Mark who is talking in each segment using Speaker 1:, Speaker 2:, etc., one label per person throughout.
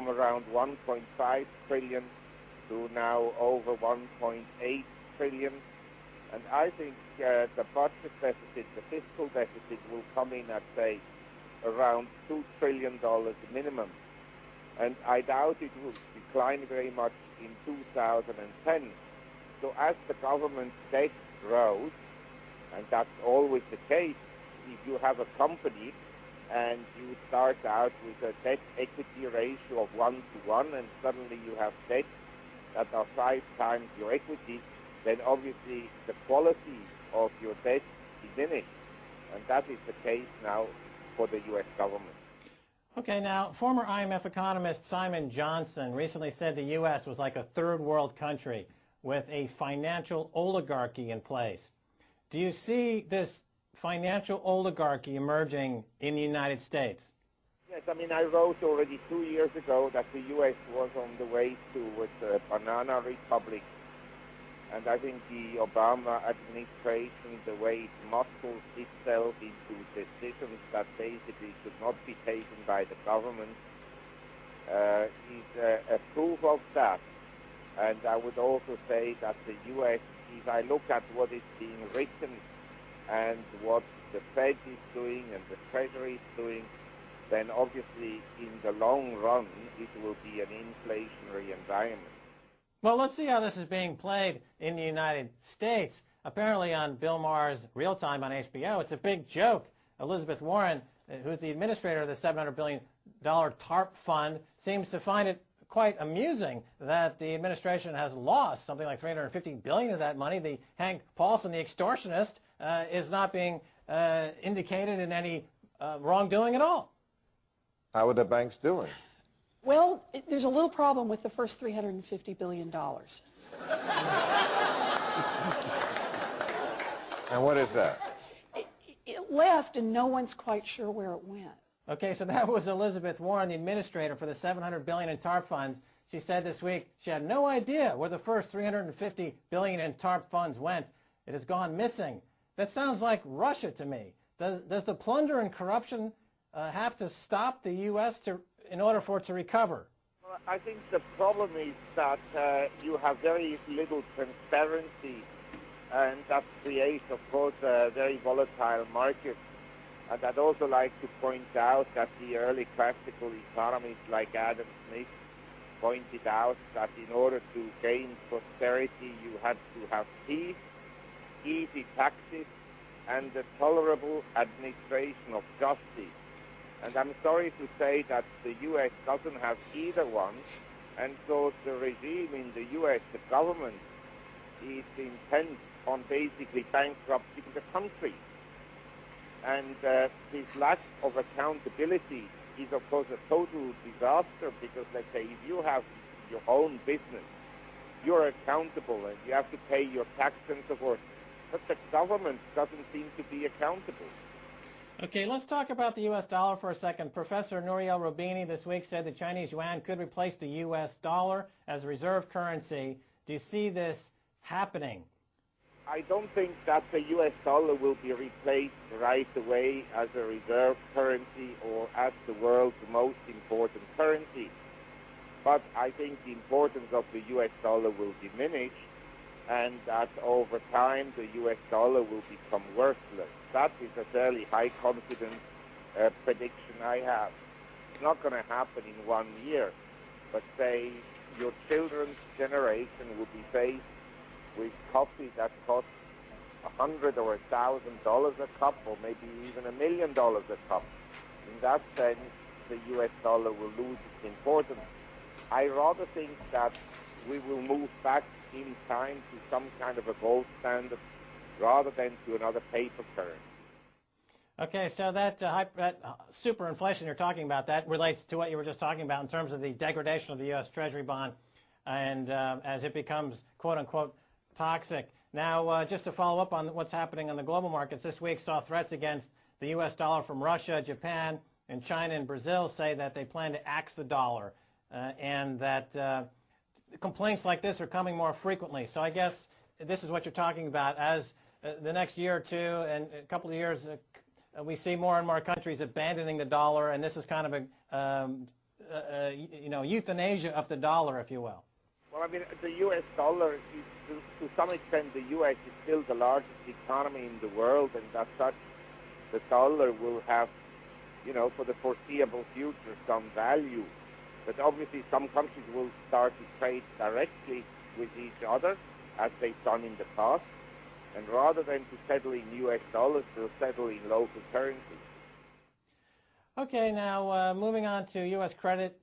Speaker 1: from around 1.5 trillion to now over 1.8 trillion. And I think the budget deficit, the fiscal deficit, will come in at, say, around $2 trillion minimum. And I doubt it will decline very much in 2010. So as the government debt grows, and that's always the case, if you have a company and you start out with a debt-equity ratio of 1 to 1, and suddenly you have debt that are 5 times your equity, then obviously the quality of your debt diminishes. And that is the case now for the U.S. government.
Speaker 2: Okay, now, former IMF economist Simon Johnson recently said the U.S. was like a third world country with a financial oligarchy in place. Do you see this financial oligarchy emerging in the United States?
Speaker 1: Yes, I mean, I wrote already 2 years ago that the U.S. was on the way towards a banana republic. And I think the Obama administration, the way it muscles itself into decisions that basically should not be taken by the government, is a proof of that. And I would also say that the U.S., if I look at what is being written and what the Fed is doing and the Treasury is doing, then obviously in the long run it will be an inflationary environment.
Speaker 2: Well, let's see how this is being played in the United States. Apparently on Bill Maher's Real Time on HBO, it's a big joke. Elizabeth Warren, who's the administrator of the $700 billion TARP fund, seems to find it quite amusing that the administration has lost something like $350 billion of that money. The Hank Paulson, the extortionist, is not being indicated in any wrongdoing at all.
Speaker 3: How are the banks doing?
Speaker 4: Well, there's a little problem with the first $350 billion.
Speaker 3: And what is that?
Speaker 4: It left, and no one's quite sure where it went.
Speaker 2: Okay, so that was Elizabeth Warren, the administrator for the $700 billion in TARP funds. She said this week she had no idea where the first $350 billion in TARP funds went. It has gone missing. That sounds like Russia to me. Does the plunder and corruption have to stop the U.S. in order for it to recover?
Speaker 1: Well, I think the problem is that you have very little transparency, and that creates, of course, a very volatile market. And I'd also like to point out that the early classical economists like Adam Smith pointed out that in order to gain prosperity, you had to have peace, easy taxes, and the tolerable administration of justice. And I'm sorry to say that the U.S. doesn't have either one, and so the regime in the U.S., the government, is intent on basically bankrupting the country. And this lack of accountability is, of course, a total disaster, because, let's say, if you have your own business, you're accountable and you have to pay your tax and so forth. But the government doesn't seem to be accountable.
Speaker 2: Okay, let's talk about the U.S. dollar for a second. Professor Nouriel Roubini this week said the Chinese yuan could replace the U.S. dollar as reserve currency. Do you see this happening?
Speaker 1: I don't think that the U.S. dollar will be replaced right away as a reserve currency or as the world's most important currency. But I think the importance of the U.S. dollar will diminish, and that over time the U.S. dollar will become worthless. That is a fairly high confidence prediction I have. It's not going to happen in 1 year, but say your children's generation will be faced with coffee that costs $100 or $1,000 a cup, or maybe even $1 million a cup. In that sense, the U.S. dollar will lose its importance. I rather think that we will move back in time to some kind of a gold standard rather than to another paper currency.
Speaker 2: Okay, so that superinflation you're talking about, that relates to what you were just talking about in terms of the degradation of the U.S. Treasury bond and as it becomes, quote-unquote, toxic. Now, just to follow up on what's happening on the global markets, this week saw threats against the U.S. dollar from Russia, Japan, and China and Brazil say that they plan to axe the dollar and that complaints like this are coming more frequently. So I guess this is what you're talking about. As the next year or two and a couple of years, we see more and more countries abandoning the dollar, and this is kind of euthanasia of the dollar, if you will?
Speaker 1: Well, I mean, the U.S. dollar is, to some extent, the U.S. is still the largest economy in the world, and as such, the dollar will have, for the foreseeable future, some value. But obviously, some countries will start to trade directly with each other, as they've done in the past, and rather than to settle in U.S. dollars, they'll settle in local currency.
Speaker 2: Okay, now moving on to U.S. credit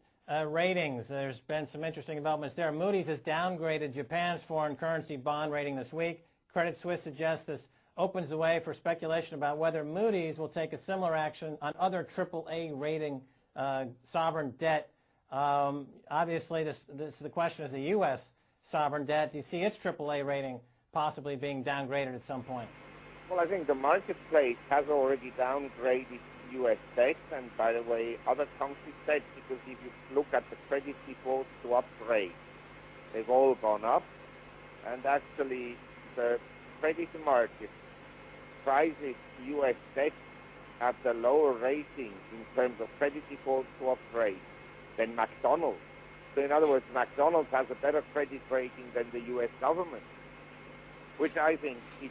Speaker 2: ratings. There's been some interesting developments there. Moody's has downgraded Japan's foreign currency bond rating this week. Credit Suisse suggests this opens the way for speculation about whether Moody's will take a similar action on other AAA rating sovereign debt. Obviously, the question is the U.S. sovereign debt. Do you see its AAA rating possibly being downgraded at some point?
Speaker 1: Well, I think the marketplace has already downgraded U.S. debt, and by the way, other countries' debt, because if you look at the credit default swap rate, they've all gone up, and actually the credit market prices U.S. debt at the lower rating in terms of credit default swap rate than McDonald's. So in other words, McDonald's has a better credit rating than the U.S. government, which I think is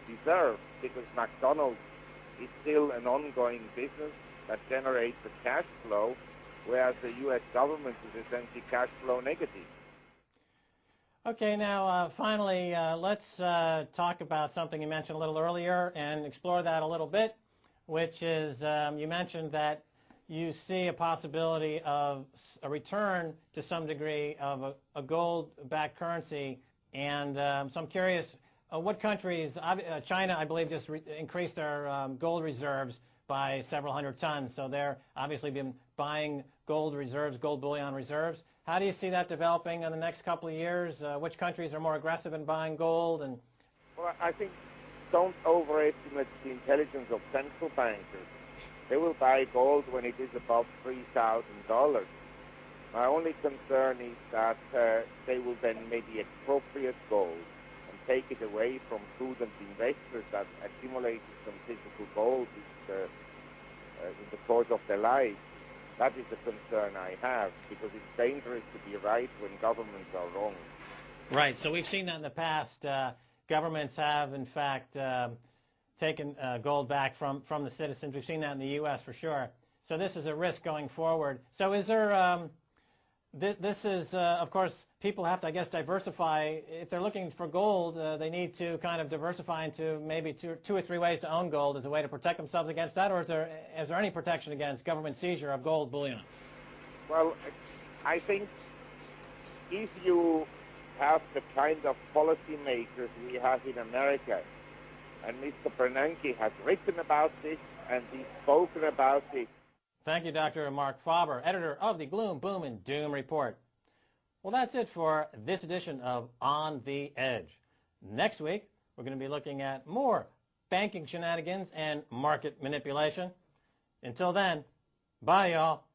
Speaker 1: deserved, because McDonald's is still an ongoing business that generates a cash flow, whereas the U.S. government is essentially cash flow negative.
Speaker 2: Okay, now finally, let's talk about something you mentioned a little earlier and explore that a little bit, which is you mentioned that you see a possibility of a return to some degree of a gold-backed currency, and so I'm curious, what countries, China, I believe, just increased their gold reserves by several hundred tons, so they're obviously been buying gold reserves, gold bullion reserves. How do you see that developing in the next couple of years? Which countries are more aggressive in buying gold? And
Speaker 1: well, I think don't overestimate the intelligence of central bankers. They will buy gold when it is above $3,000. My only concern is that they will then maybe expropriate gold and take it away from prudent investors that accumulated some physical gold in the course of their life. That is a concern I have, because it's dangerous to be right when governments are wrong.
Speaker 2: Right. So we've seen that in the past. Governments have, in fact, taken gold back from the citizens. We've seen that in the U.S. for sure. So this is a risk going forward. So is there, this is, of course, people have to, I guess, diversify. If they're looking for gold, they need to kind of diversify into maybe two or three ways to own gold as a way to protect themselves against that, or is there any protection against government seizure of gold bullion?
Speaker 1: Well, I think if you have the kind of policymakers we have in America, and Mr. Bernanke has written about this and he's spoken about it.
Speaker 2: Thank you, Dr. Marc Faber, editor of the Gloom, Boom, and Doom Report. Well, that's it for this edition of On the Edge. Next week, we're going to be looking at more banking shenanigans and market manipulation. Until then, bye, y'all.